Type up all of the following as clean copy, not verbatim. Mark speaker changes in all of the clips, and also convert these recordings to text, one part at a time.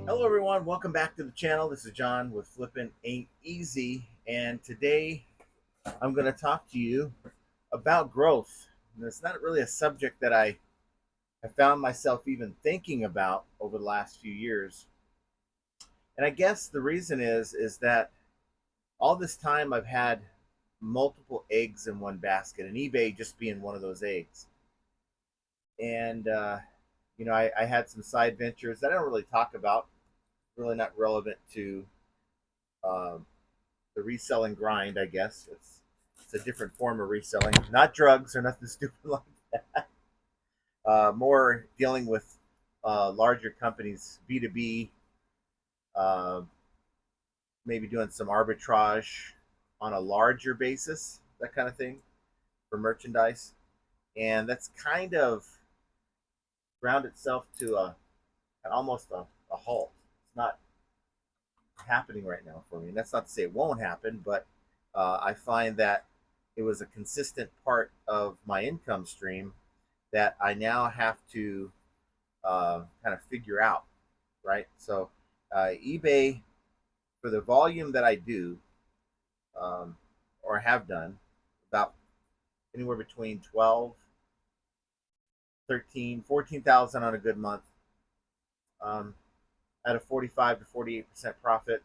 Speaker 1: Hello everyone, welcome back to the channel. This is John with Flippin' Ain't Easy, and today I'm going to talk to you about growth. And it's not really a subject that I found myself even thinking about over the last few years. And I guess the reason is that all this time I've had multiple eggs in one basket, and eBay just being one of those eggs. And I had some side ventures that I don't really talk about, really not relevant to um, the reselling grind, I guess. It's a different form of reselling, not drugs or nothing stupid like that. More dealing with larger companies, B2B, uh, maybe doing some arbitrage on a larger basis, that kind of thing for merchandise. And that's kind of ground itself to almost a halt. It's not happening right now for me. And that's not to say it won't happen, but I find that it was a consistent part of my income stream that I now have to kind of figure out, right? So, eBay, for the volume that I do um, or have done, about anywhere between 12, 13, 14,000 on a good month, um, at a 45 to 48% profit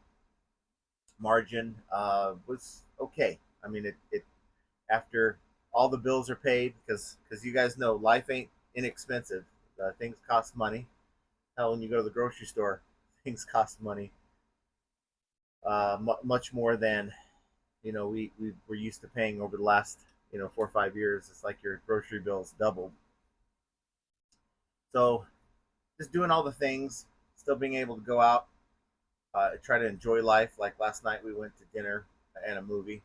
Speaker 1: margin, was okay. I mean, it after all the bills are paid, because you guys know life ain't inexpensive. Things cost money. Hell, when you go to the grocery store, things cost money, much more than we were used to paying over the last 4 or 5 years. It's like your grocery bills doubled. So just doing all the things, still being able to go out, try to enjoy life. Like last night, we went to dinner and a movie,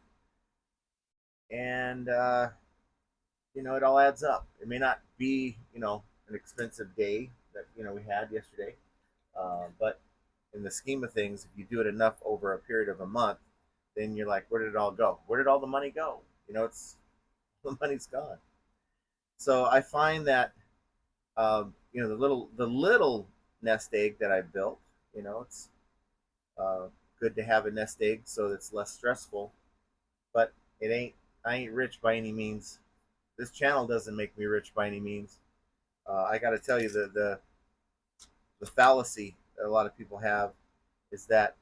Speaker 1: and it all adds up. It may not be an expensive day that we had yesterday, but in the scheme of things, if you do it enough over a period of a month, then you're like, where did it all go? Where did all the money go? It's the money's gone. So I find that the little nest egg that I built, it's uh, good to have a nest egg so it's less stressful. But it ain't I ain't rich by any means. This channel doesn't make me rich by any means. I got to tell you, the fallacy that a lot of people have is that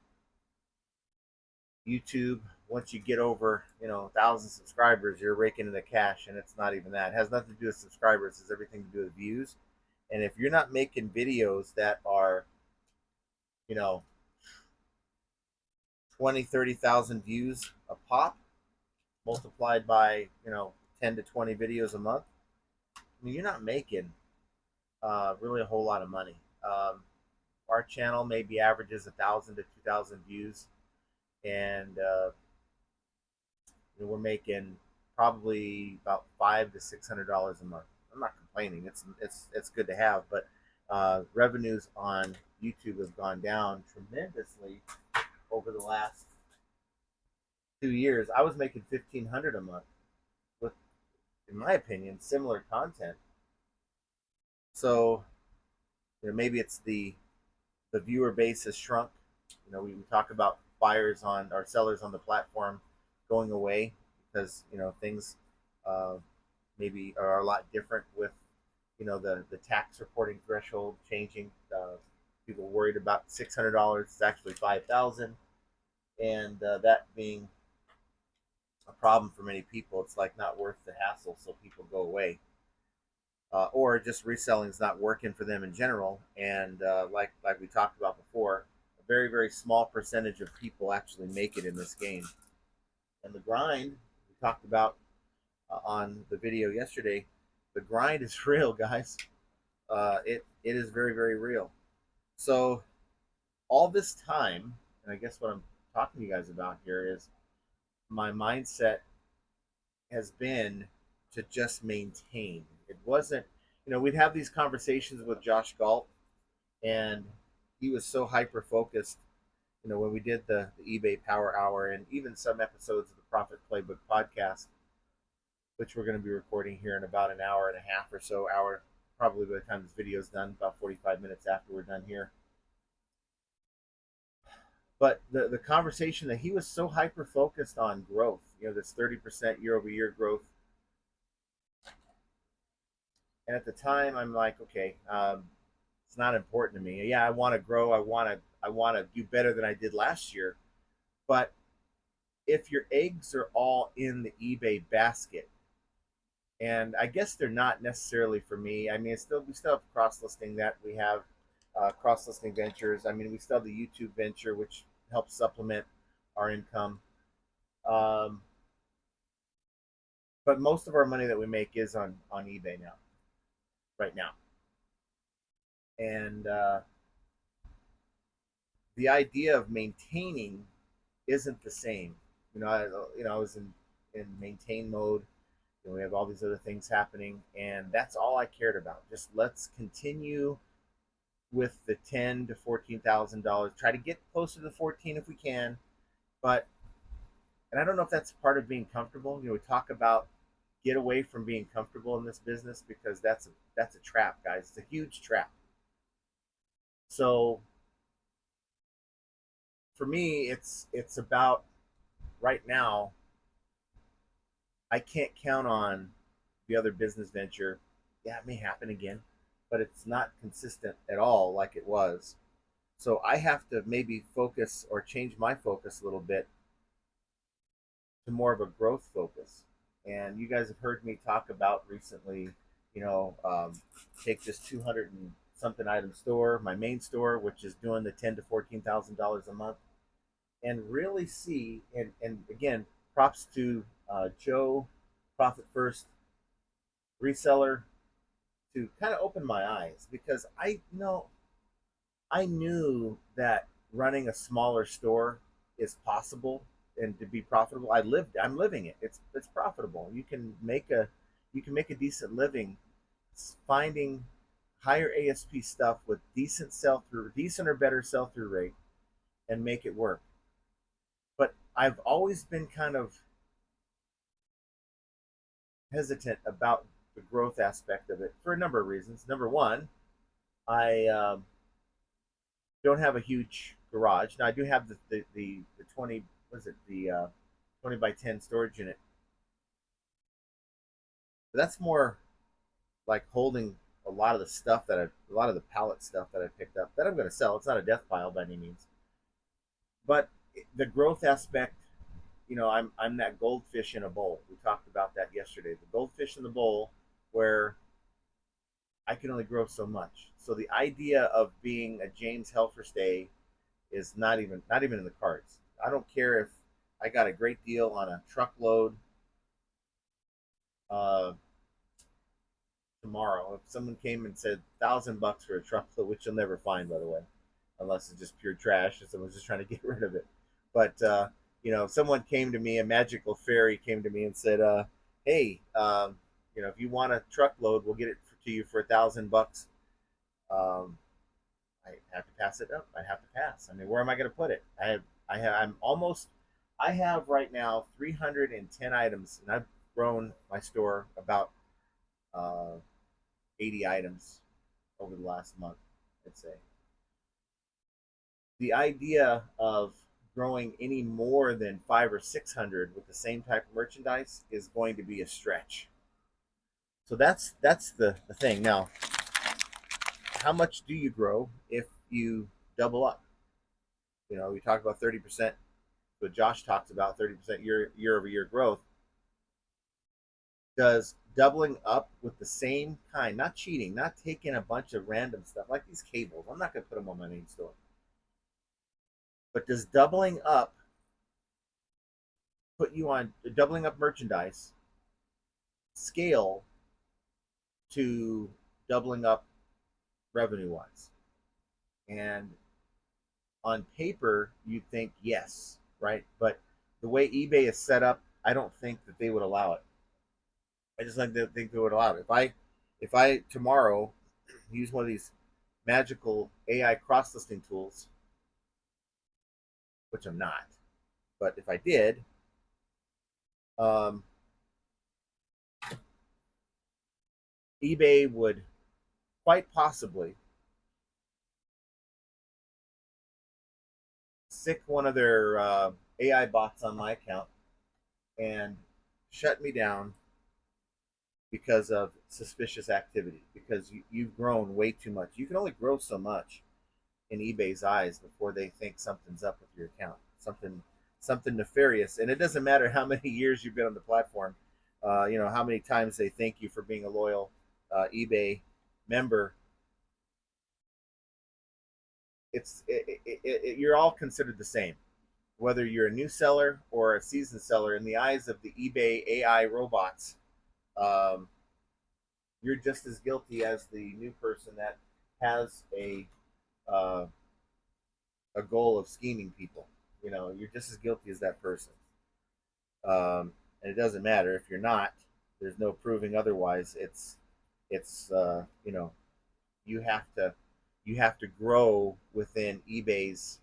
Speaker 1: YouTube, once you get over 1,000 subscribers, you're raking in the cash, and it's not even that. It has nothing to do with subscribers. It has everything to do with views. And if you're not making videos that are, you know 20, 30,000 views a pop, multiplied by 10 to 20 videos a month, I mean, you're not making really a whole lot of money. Our channel maybe averages 1,000 to 2,000 views, and we're making probably about $500 to $600 a month. I'm not complaining. It's good to have, but revenues on YouTube have gone down tremendously over the last 2 years. I was making 1,500 a month with, in my opinion, similar content. So maybe it's the viewer base has shrunk. We talk about buyers on or sellers on the platform going away because things uh, maybe are a lot different with the tax reporting threshold changing. People worried about $600. It's actually 5,000, and that being a problem for many people. It's like not worth the hassle, so people go away. Or just reselling is not working for them in general. And like we talked about before, a very very small percentage of people actually make it in this game. And the grind we talked about on the video yesterday, the grind is real, guys. It is very very real. So all this time, and I guess what I'm talking to you guys about here is my mindset has been to just maintain. It wasn't, we'd have these conversations with Josh Galt, and he was so hyper focused. When we did the eBay Power Hour, and even some episodes of the Profit Playbook podcast, which we're going to be recording here in about an hour and a half or so, hour, probably by the time this video is done, about 45 minutes after we're done here. But the conversation that he was so hyper focused on growth, this 30% year over year growth. And at the time, I'm like, okay, it's not important to me. Yeah, I want to grow. I want to do better than I did last year. But if your eggs are all in the eBay basket, and I guess they're not necessarily for me. I mean, we still have cross listing that we have, cross listing ventures. I mean, we still have the YouTube venture, which helps supplement our income. But most of our money that we make is on eBay now, right now. And the idea of maintaining isn't the same. I was in maintain mode. We have all these other things happening, and that's all I cared about. Just let's continue with the $10,000 to $14,000. Try to get closer to the 14 if we can, but and I don't know if that's part of being comfortable. We talk about get away from being comfortable in this business because that's a trap, guys. It's a huge trap. So for me, it's about right now. I can't count on the other business venture. Yeah, it may happen again, but it's not consistent at all like it was. So I have to maybe focus or change my focus a little bit to more of a growth focus. And you guys have heard me talk about recently, take this 200 and something item store, my main store, which is doing the $10,000 to $14,000 a month, and really see. And again, props to Joe, Profit First reseller, to kind of open my eyes because I knew that running a smaller store is possible and to be profitable. I'm living it. It's profitable. You can make a decent living finding higher ASP stuff with decent or better sell through rate, and make it work. But I've always been kind of hesitant about the growth aspect of it for a number of reasons. Number one, I don't have a huge garage. Now I do have the 20, what is it, the 20 by 10 storage unit. But that's more like holding a lot of the pallet stuff that I picked up that I'm going to sell. It's not a death pile by any means. But the growth aspect, I'm that goldfish in a bowl. We talked about that yesterday. The goldfish in the bowl where I can only grow so much. So the idea of being a James Helferstay is not even in the cards. I don't care if I got a great deal on a truckload tomorrow. If someone came and said $1,000 for a truckload, which you'll never find, by the way, unless it's just pure trash and someone's just trying to get rid of it. But if someone came to me, a magical fairy came to me and said, "Hey, if you want a truckload, we'll get it to you for $1,000." I have to pass it up. I have to pass. I mean, where am I going to put it? I have right now 310 items, and I've grown my store about 80 items over the last month, I'd say. The idea of growing any more than 500 or 600 with the same type of merchandise is going to be a stretch. So that's the thing. Now, how much do you grow if you double up? We talk about 30%, but Josh talks about 30% year over year growth. Does doubling up with the same kind, not cheating, not taking a bunch of random stuff like these cables, I'm not going to put them on my main store, but does doubling up put you on doubling up merchandise scale to doubling up revenue wise? And on paper, you think yes, right? But the way eBay is set up, I don't think that they would allow it. I just like to think they would allow it. If I tomorrow use one of these magical AI cross-listing tools, which I'm not, but if I did, eBay would quite possibly sick one of their AI bots on my account and shut me down because of suspicious activity, because you've grown way too much. You can only grow so much in eBay's eyes before they think something's up with your account, something nefarious. And it doesn't matter how many years you've been on the platform, how many times they thank you for being a loyal eBay member. You're all considered the same, whether you're a new seller or a seasoned seller. In the eyes of the eBay AI robots, um, you're just as guilty as the new person that has uh, a goal of scheming people. You're just as guilty as that person. And it doesn't matter if you're not. There's no proving otherwise. It's you have to you have to grow within eBay's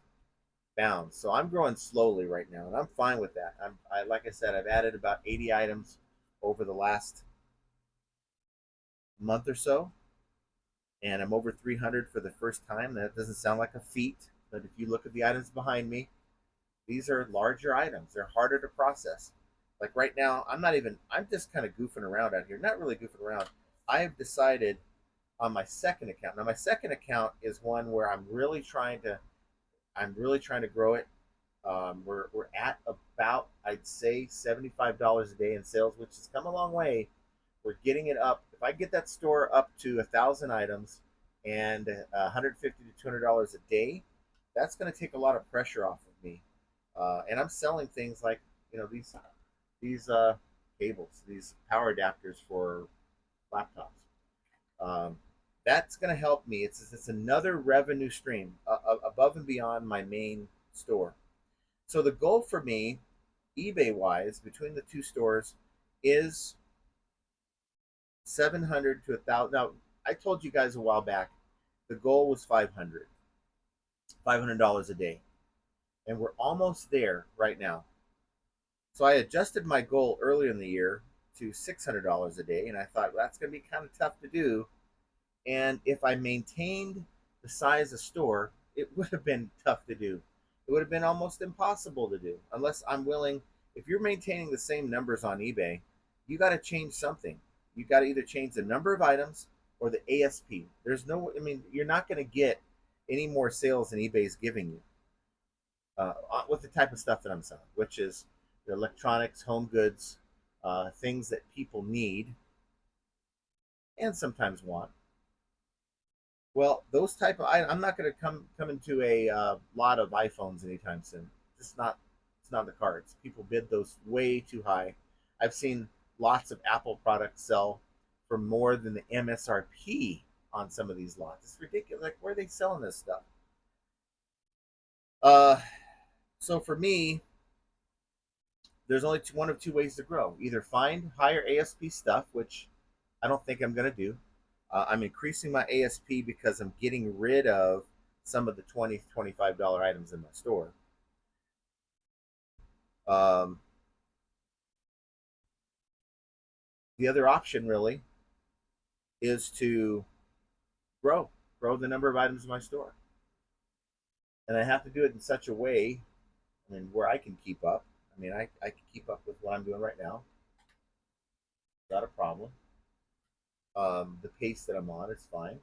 Speaker 1: bounds. So I'm growing slowly right now, and I'm fine with that. Like I said, I've added about 80 items over the last month or so, and I'm over 300 for the first time. That doesn't sound like a feat, but if you look at the items behind me, these are larger items. They're harder to process. Like right now, I'm just kind of goofing around out here. Not really goofing around. I have decided on my second account. Now, my second account is one where I'm really trying to grow it. We're at about, I'd say, $75 a day in sales, which has come a long way. We're getting it up. If I get that store up to 1,000 items and $150 to $200 a day, that's going to take a lot of pressure off of me. And I'm selling things like these cables, these power adapters for laptops. Um, that's going to help me. It's another revenue stream above and beyond my main store. So the goal for me, eBay wise, between the two stores, is 700 to 1,000. Now, I told you guys a while back the goal was $500 a day, and we're almost there right now. So I adjusted my goal earlier in the year to $600 a day, and I thought, well, that's going to be kind of tough to do. And if I maintained the size of store, it would have been tough to do. It would have been almost impossible to do unless I'm willing. If you're maintaining the same numbers on eBay, you got to change something. You got to either change the number of items or the ASP. You're not going to get any more sales than eBay's giving you with the type of stuff that I'm selling, which is the electronics, home goods, things that people need and sometimes want. Well, those type of I'm not going to come into a lot of iPhones anytime soon. It's not in the cards. People bid those way too high. I've seen lots of Apple products sell for more than the MSRP on some of these lots. It's ridiculous. Like, where are they selling this stuff? So for me, there's only one of two ways to grow. Either find higher ASP stuff, which I don't think I'm going to do. I'm increasing my ASP because I'm getting rid of some of the $20, $25 items in my store. The other option really is to grow the number of items in my store. And I have to do it in such a way, where I can keep up. I can keep up with what I'm doing right now. Not a problem. The pace that I'm on is fine.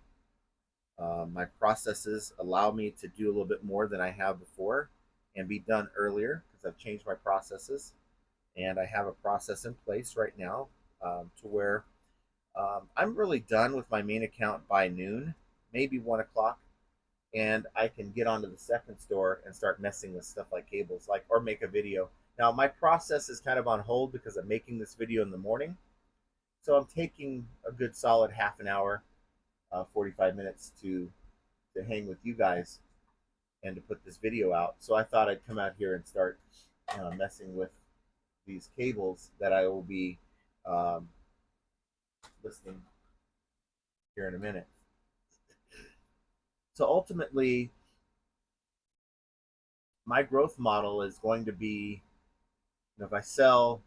Speaker 1: My processes allow me to do a little bit more than I have before and be done earlier because I've changed my processes. And I have a process in place right now to where I'm really done with my main account by noon, maybe 1 o'clock. And I can get onto the second store and start messing with stuff like cables, or make a video. Now, my process is kind of on hold because I'm making this video in the morning. So I'm taking a good solid half an hour, 45 minutes to hang with you guys and to put this video out. So I thought I'd come out here and start messing with these cables that I will be listing here in a minute. So ultimately, my growth model is going to be, if I sell,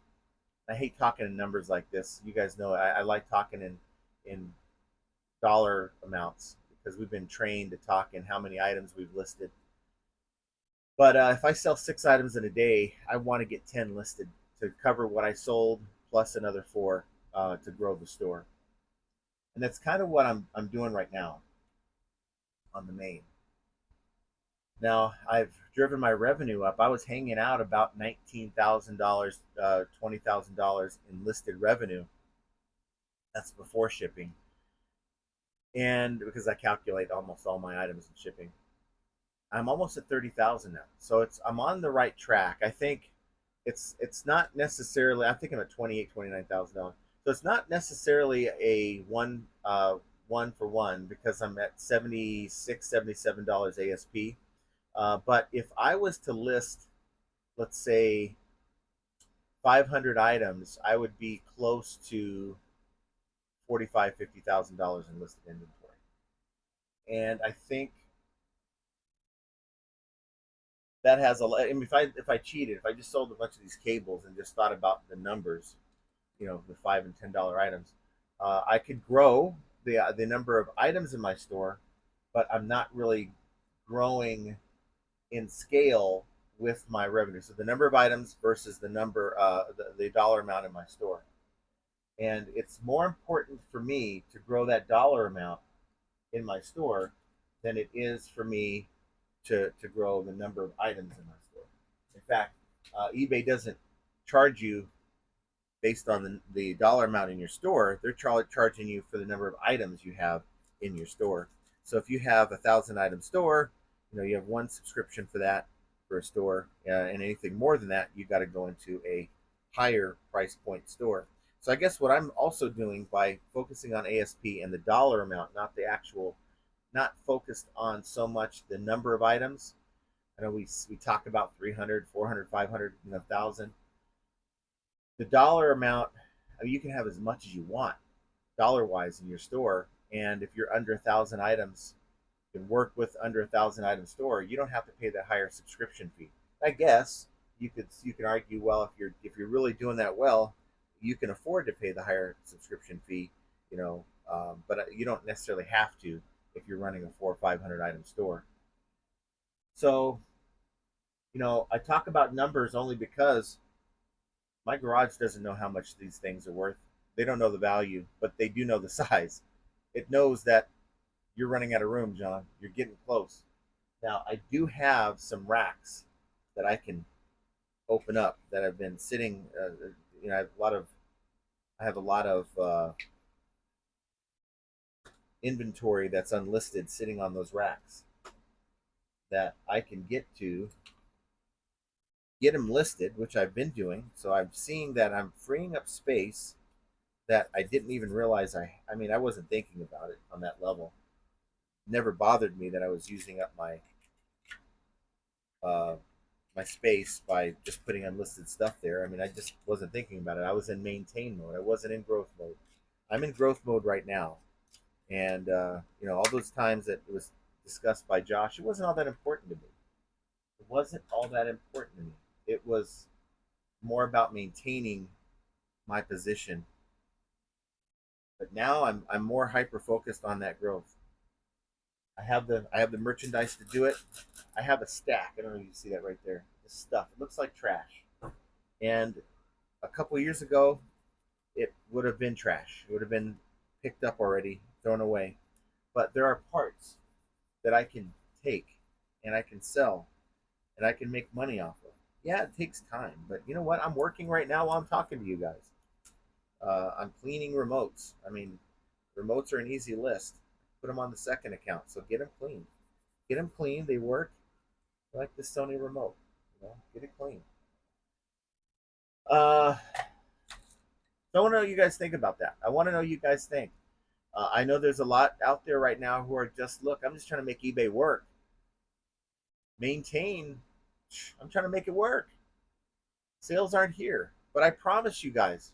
Speaker 1: I hate talking in numbers like this. You guys know I like talking in dollar amounts because we've been trained to talk in how many items we've listed. But if I sell 6 items in a day, I want to get 10 listed to cover what I sold plus another 4 to grow the store. And that's kind of what I'm doing right now on the main. Now I've driven my revenue up. I was hanging out about $19,000, $20,000 in listed revenue. That's before shipping, and because I calculate almost all my items in shipping, I'm almost at 30,000 now. So I'm on the right track. I think it's not necessarily. I think I'm at 29,000 dollars. So it's not necessarily a one for one because I'm at $76, $77 ASP. But if I was to list, let's say, 500 items, I would be close to $50,000 in listed inventory. And I think that has a lot. I mean, if I cheated, if I just sold a bunch of these cables and just thought about the numbers, the $5 and $10 items, I could grow the number of items in my store, but I'm not really growing in scale with my revenue. So the number of items versus the dollar amount in my store. And it's more important for me to grow that dollar amount in my store than it is for me to grow the number of items in my store. In fact, eBay doesn't charge you based on the dollar amount in your store. They're charging you for the number of items you have in your store. So if you have 1,000 item store, you have one subscription for that for a store, and anything more than that, you got to go into a higher price point store. So I guess what I'm also doing by focusing on ASP and the dollar amount, not the actual, not focused on so much the number of items. I know we talk about 300, 400, 500, 1,000. The dollar amount, I mean, you can have as much as you want dollar wise in your store, and if you're under 1,000 items, you can work with under 1,000 item store. You don't have to pay that higher subscription fee. I guess you can argue, well, if you're really doing that well, you can afford to pay the higher subscription fee, but you don't necessarily have to if you're running a 400 or 500 item store. So, I talk about numbers only because my garage doesn't know how much these things are worth. They don't know the value, but they do know the size. It knows that you're running out of room, John. You're getting close. Now, I do have some racks that I can open up that have been sitting. I have a lot of inventory that's unlisted sitting on those racks that I can get them listed, which I've been doing. So I'm seeing that I'm freeing up space that I didn't even realize I mean, I wasn't thinking about it on that level. It never bothered me that I was using up uh, my space by just putting unlisted stuff there. I mean, I just wasn't thinking about it. I was in maintain mode. I wasn't in growth mode. I'm in growth mode right now. And, all those times that it was discussed by Josh, it wasn't all that important to me. It wasn't all that important to me. It was more about maintaining my position. But now I'm more hyper focused on that growth. I have the merchandise to do it. I have a stack. I don't know if you see that right there. This stuff. It looks like trash. And a couple years ago, it would have been trash. It would have been picked up already, thrown away. But there are parts that I can take and I can sell and I can make money off of. Yeah, it takes time, but you know what? I'm working right now while I'm talking to you guys. I'm cleaning remotes. I mean, remotes are an easy list. Put them on the second account, so get them clean. Get them clean. They work like the Sony remote. Get it clean. So I want to know what you guys think about that. I want to know what you guys think. I know there's a lot out there right now who are look, I'm just trying to make eBay work. Maintain, I'm trying to make it work. Sales aren't here. But I promise you guys,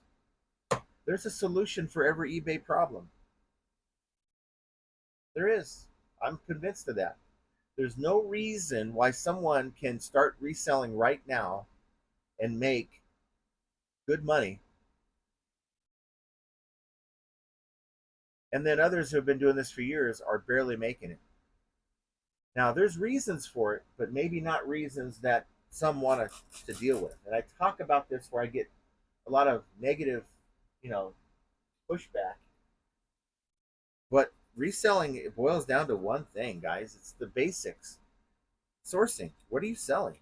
Speaker 1: there's a solution for every eBay problem. There is. I'm convinced of that. There's no reason why someone can start reselling right now and make good money And then others who have been doing this for years are barely making it. Now, there's reasons for it, but maybe not reasons that some want to deal with. And I talk about this where I get a lot of negative, you know, pushback. But reselling, it boils down to one thing, guys. It's the basics. Sourcing. What are you selling?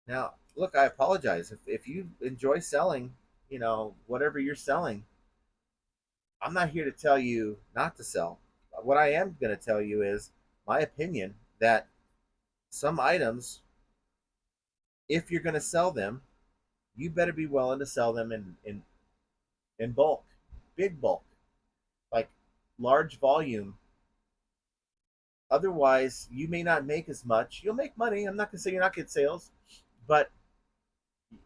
Speaker 1: Now, look, I apologize. If you enjoy selling, whatever you're selling, I'm not here to tell you not to sell. What I am going to tell you is my opinion that some items, if you're going to sell them, you better be willing to sell them in bulk, big bulk, like large volume. Otherwise, you may not make as much. You'll make money. I'm not going to say you're not getting sales, but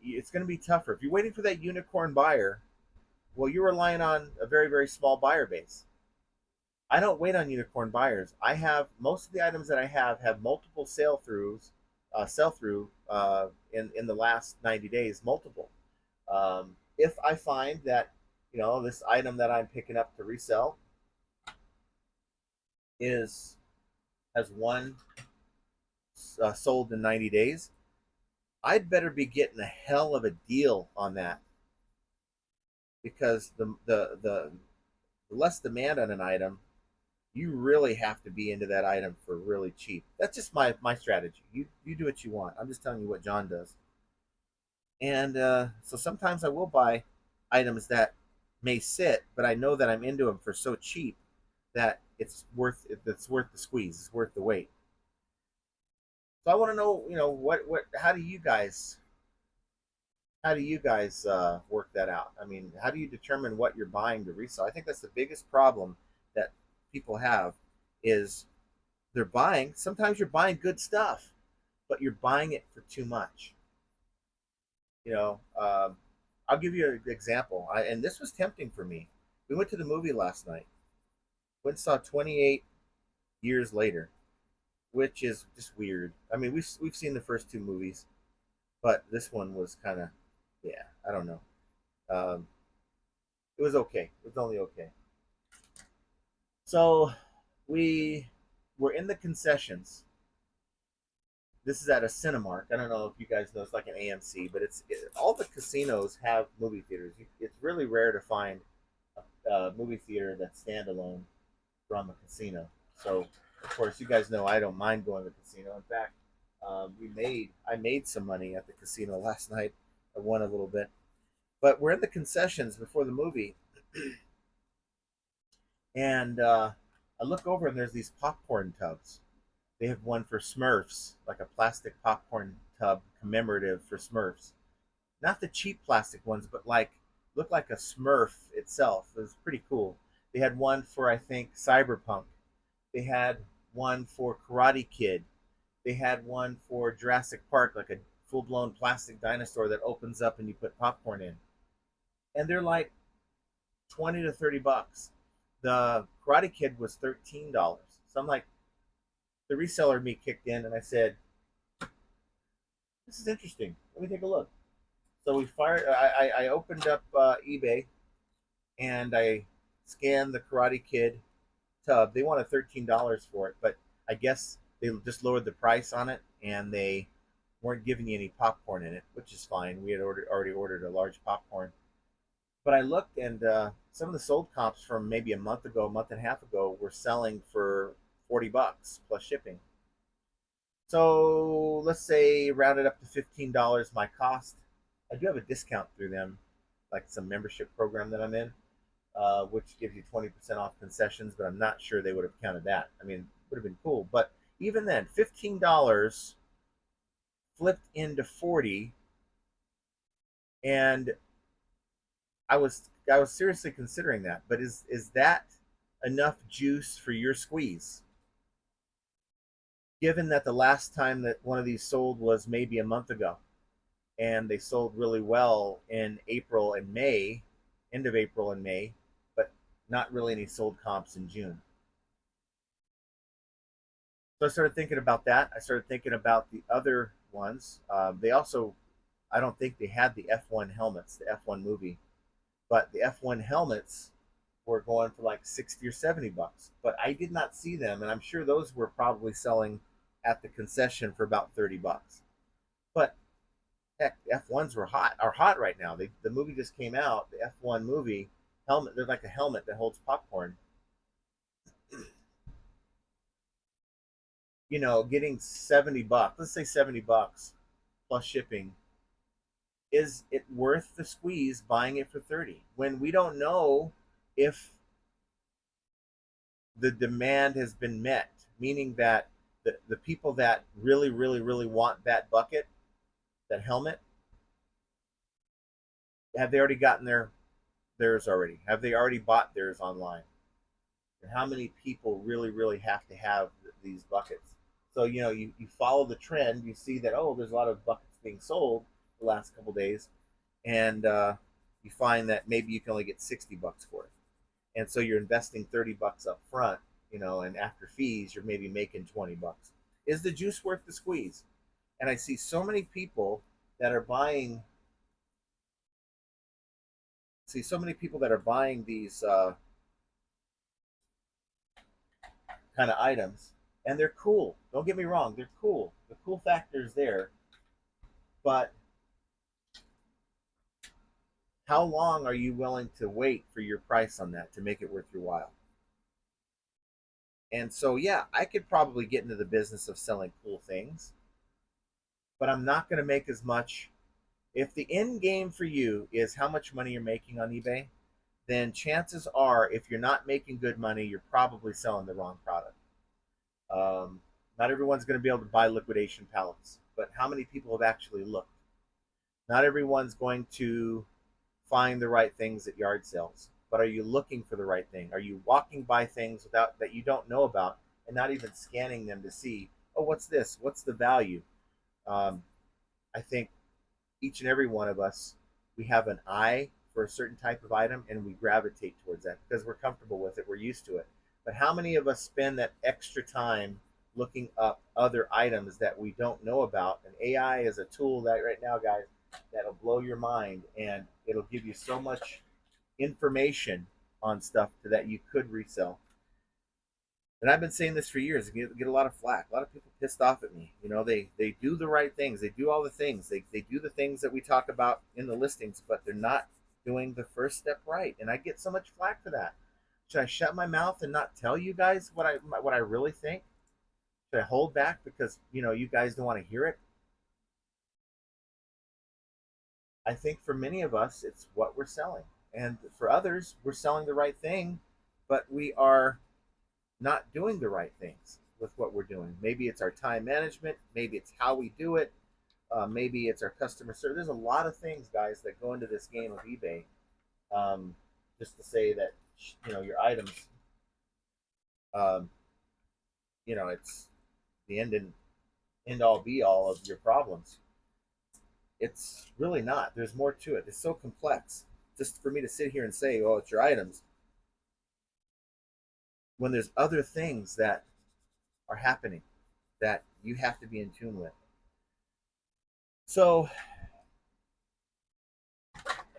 Speaker 1: it's going to be tougher. If you're waiting for that unicorn buyer, well, you're relying on a very, very small buyer base. I don't wait on unicorn buyers. I have most of the items that I have multiple sell through in the last 90 days, multiple. If I find that this item that I'm picking up to resell is has one sold in 90 days, I'd better be getting a hell of a deal on that, because the less demand on an item, you really have to be into that item for really cheap. That's just my strategy. You do what you want. I'm just telling you what John does. And so sometimes I will buy items that may sit, but I know that I'm into them for so cheap that it's worth the squeeze. It's worth the wait. So I want to know, what how do you guys work that out? I mean, how do you determine what you're buying to resell? I think that's the biggest problem that people have is they're buying. Sometimes you're buying good stuff, but you're buying it for too much. You know, I'll give you an example. And this was tempting for me. We went to the movie last night. Went and saw 28 Years Later, which is just weird. I mean, we've seen the first two movies, but this one was kind of, yeah, I don't know. Um, it was okay. It was only okay. So we were in the concessions. This is at a Cinemark. I don't know if you guys know, it's like an AMC, but all the casinos have movie theaters. It's really rare to find a movie theater that's standalone from a casino. So, of course, you guys know I don't mind going to the casino. In fact, I made some money at the casino last night. I won a little bit, but we're in the concessions before the movie, and I look over and there's these popcorn tubs. They have one for Smurfs, like a plastic popcorn tub commemorative for Smurfs. Not the cheap plastic ones, but like look like a Smurf itself. It was pretty cool. They had one for, I think, Cyberpunk. They had one for Karate Kid. They had one for Jurassic Park, like a full blown plastic dinosaur that opens up and you put popcorn in. And they're like 20 to 30 bucks. The Karate Kid was $13. So I'm like, the reseller me kicked in and I said, this is interesting. Let me take a look. So I opened up eBay and I scanned the Karate Kid tub. They wanted $13 for it, but I guess they just lowered the price on it and they weren't giving you any popcorn in it, which is fine. We had already ordered a large popcorn. But I looked and some of the sold comps from maybe a month and a half ago were selling for 40 bucks plus shipping. So let's say round it up to $15 my cost. I do have a discount through them, like some membership program that I'm in, which gives you 20% off concessions, but I'm not sure they would have counted that. I mean, it would have been cool. But even then, $15 flipped into 40, and I was seriously considering that. But is that enough juice for your squeeze? Given that the last time that one of these sold was maybe a month ago, and they sold really well in April and May, end of April and May, but not really any sold comps in June. So I started thinking about that. I started thinking about the other ones. They also, I don't think they had the F1 helmets, the F1 movie, but the F1 helmets were going for like 60 or 70 bucks, but I did not see them, and I'm sure those were probably selling at the concession for about 30 bucks. But heck, F1s are hot right now. The movie just came out, the F1 movie helmet. They're like a helmet that holds popcorn. You know, getting 70 bucks, let's say 70 bucks plus shipping, is it worth the squeeze buying it for 30 when we don't know if the demand has been met, meaning that the people that really, really, really want that bucket, that helmet, have they already gotten theirs already? Have they already bought theirs online? And how many people really, really have to have these buckets? So, you know, you follow the trend, you see that, oh, there's a lot of buckets being sold the last couple of days, and you find that maybe you can only get 60 bucks for it. And so you're investing 30 bucks up front, you know, and after fees, you're maybe making 20 bucks. Is the juice worth the squeeze? And I see so many people that are buying, these kind of items, and they're cool. Don't get me wrong, they're cool. The cool factor is there, but how long are you willing to wait for your price on that to make it worth your while? And so, yeah, I could probably get into the business of selling cool things, but I'm not going to make as much. If the end game for you is how much money you're making on eBay, then chances are, if you're not making good money, you're probably selling the wrong product. Um, Not everyone's going to be able to buy liquidation pallets, but how many people have actually looked? Not everyone's going to find the right things at yard sales, but are you looking for the right thing? Are you walking by things without that you don't know about and not even scanning them to see, oh, what's this? What's the value? Um, I think each and every one of us, we have an eye for a certain type of item and we gravitate towards that because we're comfortable with it, we're used to it. But how many of us spend that extra time looking up other items that we don't know about? And AI is a tool that right now, guys, that'll blow your mind, and it'll give you so much information on stuff that you could resell. And I've been saying this for years. Get a lot of flack. A lot of people pissed off at me. You know, they do the right things. They do all the things. They do the things that we talk about in the listings, but they're not doing the first step right. And I get so much flack for that. Should I shut my mouth and not tell you guys what I really think? Should I hold back because you guys don't want to hear it? I think for many of us, it's what we're selling, and for others, we're selling the right thing, but we are not doing the right things with what we're doing. Maybe it's our time management. Maybe it's how we do it. Maybe it's our customer service. There's a lot of things, guys, that go into this game of eBay. Um, just to say that your items, um, it's the end all be all of your problems. It's really not. There's more to it. It's so complex. Just for me to sit here and say, "Oh, it's your items," when there's other things that are happening that you have to be in tune with. So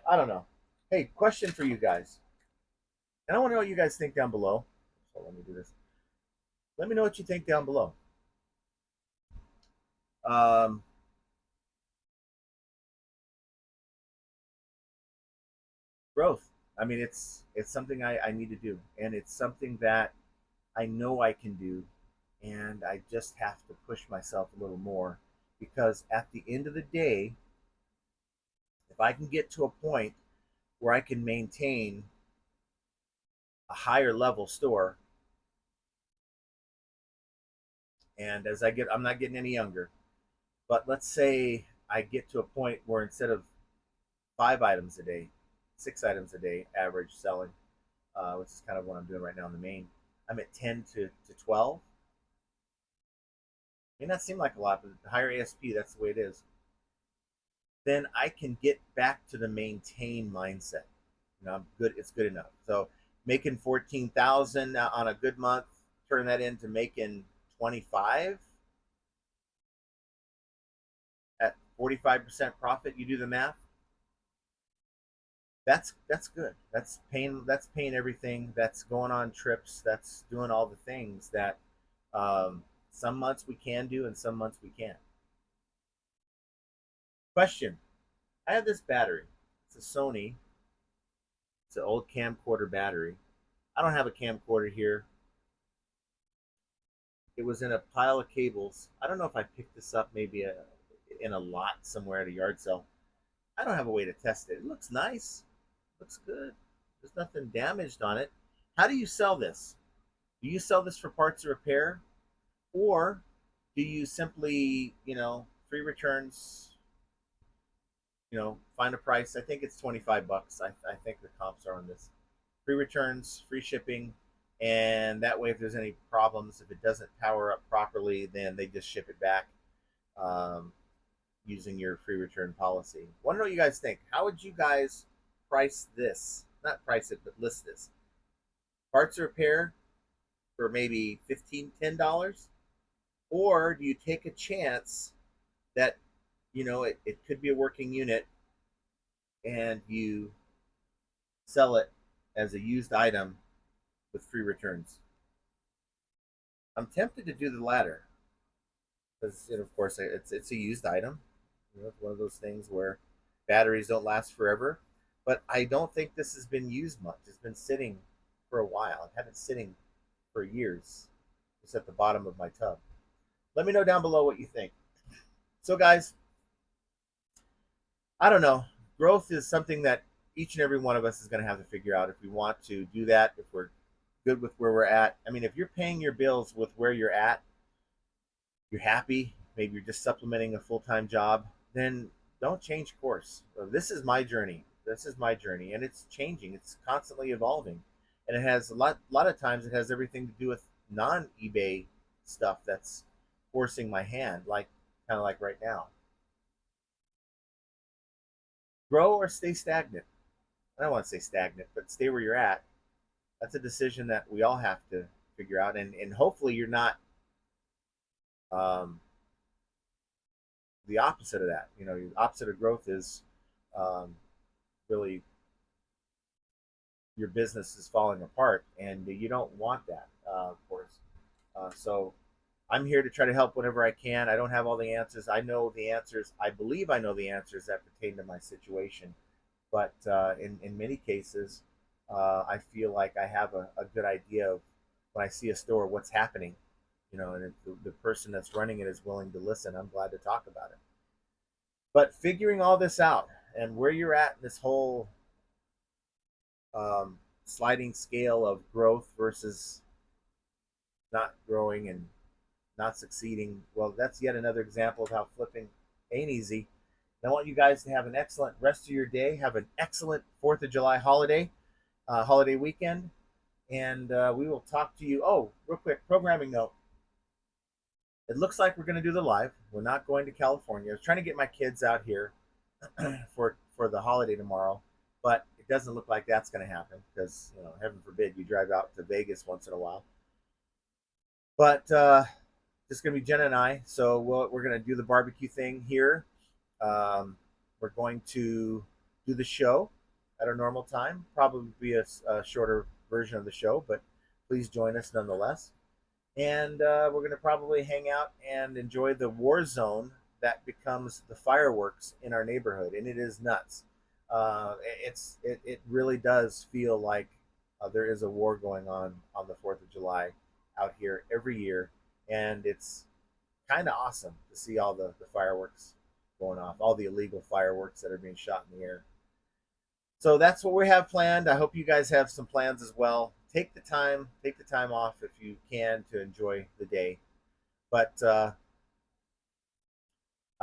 Speaker 1: I don't know. Hey, question for you guys, and I want to know what you guys think down below. So let me do this. Let me know what you think down below. Um, Growth. I mean, it's something I need to do, and it's something that I know I can do, and I just have to push myself a little more because at the end of the day, if I can get to a point where I can maintain a higher level store, and I'm not getting any younger, but let's say I get to a point where instead of 5 items a day, 6 items a day average selling, which is kind of what I'm doing right now in the main, I'm at 10 to 12. May not seem like a lot, but the higher ASP, that's the way it is. Then I can get back to the maintain mindset. I'm good. It's good enough. So making 14,000 on a good month, turn that into making 25 at 45% profit. You do the math. That's good. That's paying everything. That's going on trips. That's doing all the things that some months we can do and some months we can't. Question: I have this battery. It's a Sony. It's an old camcorder battery. I don't have a camcorder here. It was in a pile of cables. I don't know if I picked this up maybe in a lot somewhere at a yard sale. I don't have a way to test it. It looks nice. It looks good. There's nothing damaged on it. How do you sell this? Do you sell this for parts or repair? Or do you simply, free returns, find a price? I think it's 25 bucks. I think the comps are on this. Free returns, free shipping, and that way if there's any problems, if it doesn't power up properly, then they just ship it back um, using your free return policy. Want to know what you guys think? How would you guys price this? Not price it, but list this. Parts or repair for maybe $15, $10? Or do you take a chance that, it could be a working unit and you sell it as a used item with free returns? I'm tempted to do the latter because, of course, it's a used item. It's one of those things where batteries don't last forever. But I don't think this has been used much. It's been sitting for a while. I've had it sitting for years. It's at the bottom of my tub. Let me know down below what you think. So, guys, I don't know. Growth is something that each and every one of us is going to have to figure out if we want to do that, if we're good with where we're at. I mean, if you're paying your bills with where you're at, you're happy, maybe you're just supplementing a full-time job, then don't change course. This is my journey. This is my journey, and it's changing. It's constantly evolving, and it has a lot of times it has everything to do with non-eBay stuff that's forcing my hand, like kind of like right now. Grow or stay stagnant. I don't want to say stagnant, but stay where you're at. That's a decision that we all have to figure out, and hopefully you're not um, the opposite of that. The opposite of growth is um, really your business is falling apart, and you don't want that, of course. So I'm here to try to help whenever I can. I don't have all the answers. I know the answers. I believe I know the answers that pertain to my situation, but in many cases, I feel like I have a good idea of when I see a store what's happening. And if the person that's running it is willing to listen, I'm glad to talk about it. But figuring all this out and where you're at in this whole sliding scale of growth versus not growing and not succeeding, well, that's yet another example of how flipping ain't easy. And I want you guys to have an excellent rest of your day. Have an excellent 4th of July holiday weekend. And we will talk to you. Oh, real quick, programming note. It looks like we're going to do the live. We're not going to California. I was trying to get my kids out here for the holiday tomorrow, but it doesn't look like that's going to happen because, heaven forbid you drive out to Vegas once in a while. But just going to be Jenna and I. So we're going to do the barbecue thing here. We're going to do the show at our normal time. Probably be a shorter version of the show, but please join us nonetheless. And we're going to probably hang out and enjoy the war zone that becomes the fireworks in our neighborhood, and it is nuts. It really does feel like there is a war going on the 4th of July out here every year, and it's kind of awesome to see all the fireworks going off, all the illegal fireworks that are being shot in the air. So that's what we have planned. I hope you guys have some plans as well. Take the time off if you can to enjoy the day. But I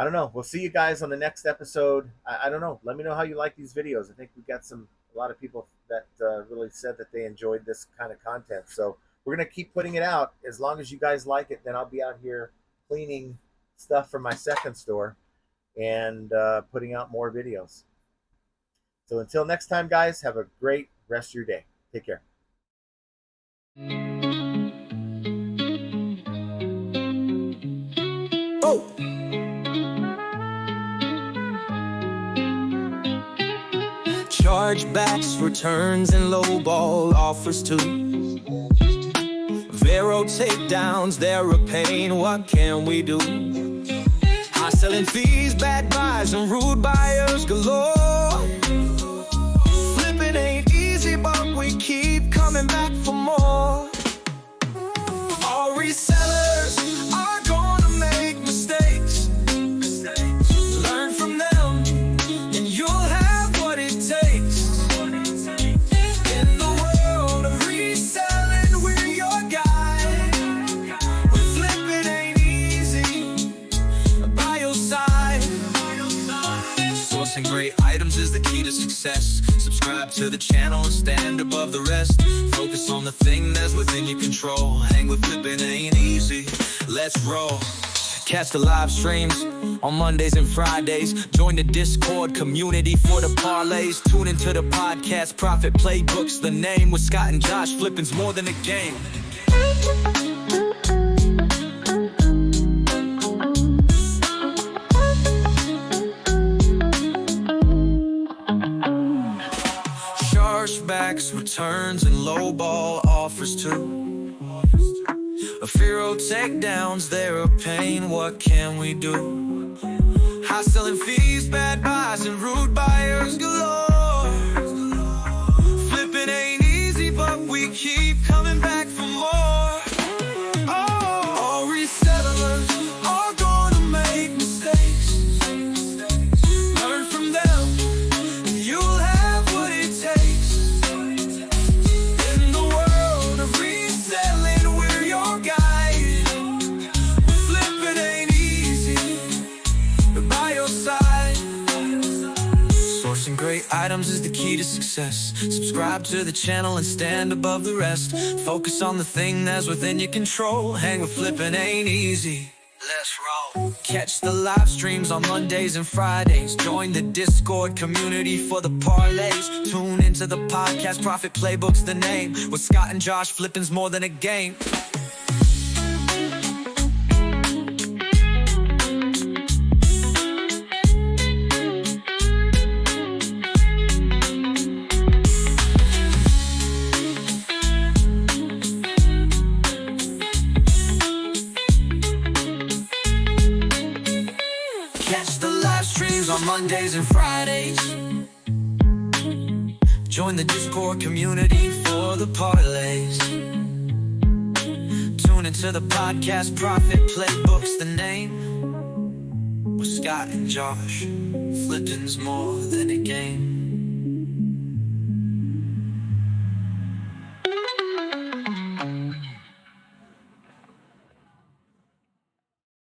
Speaker 1: don't know. We'll see you guys on the next episode. I don't know. Let me know how you like these videos. I think we got a lot of people that really said that they enjoyed this kind of content. So we're gonna keep putting it out. As long as you guys like it, then I'll be out here cleaning stuff from my second store and putting out more videos. So until next time, guys, have a great rest of your day. Take care.
Speaker 2: chargebacks, returns, and lowball offers too. Vero takedowns, they're a pain, what can we do? High selling fees, bad buys, and rude buyers galore. Flipping ain't easy, but we keep coming back for more. All resellers are gonna make mistakes. Learn from them, and you'll have what it takes. In the world of reselling, we're your guide. When flipping ain't easy, by your side. Sourcing great items is the key to success. Subscribe to the channel and stand above the rest. Focus on the thing that's within your control. Hang with flipping ain't easy. Let's roll. Catch the live streams on Mondays and Fridays. Join the Discord community for the parlays. Tune into the podcast Profit Playbooks. The name with Scott and Josh. Flipping's more than a game. Chargebacks, returns, and lowball offers too. Vero takedowns, they're a pain, what can we do? High selling fees, bad buys, and rude buyers galore. Flipping ain't easy, but we keep coming back for more. Oh, all resellers are gonna make mistakes. Learn from them, and you'll have what it takes. In the world of reselling, we're your guide. Flipping ain't easy, but by your side. Sourcing great items is the key to success. Subscribe to the channel and stand above the rest. Focus on the thing that's within your control. Hang with flipping ain't easy. Let's roll. Catch the live streams on Mondays and Fridays. Join the Discord community for the parlays. Tune into the podcast Profit Playbooks, the name. With Scott and Josh, flipping's more than a game. Catch the live streams on Mondays and Fridays. Join the Discord community for the parlays. Tune into the podcast Profit Playbooks, the name. With Scott and Josh, flipping's more than a game.